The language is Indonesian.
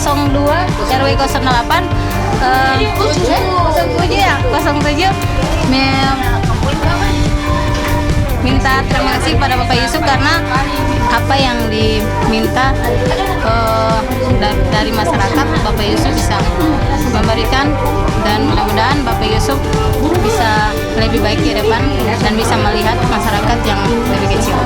02 RW 08 07 ya 07 minta terima kasih pada Bapak Yusuf karena apa yang diminta dari masyarakat Bapak Yusuf bisa memberikan, dan mudah-mudahan Bapak Yusuf bisa lebih baik ke depan dan bisa melihat masyarakat yang lebih kecil.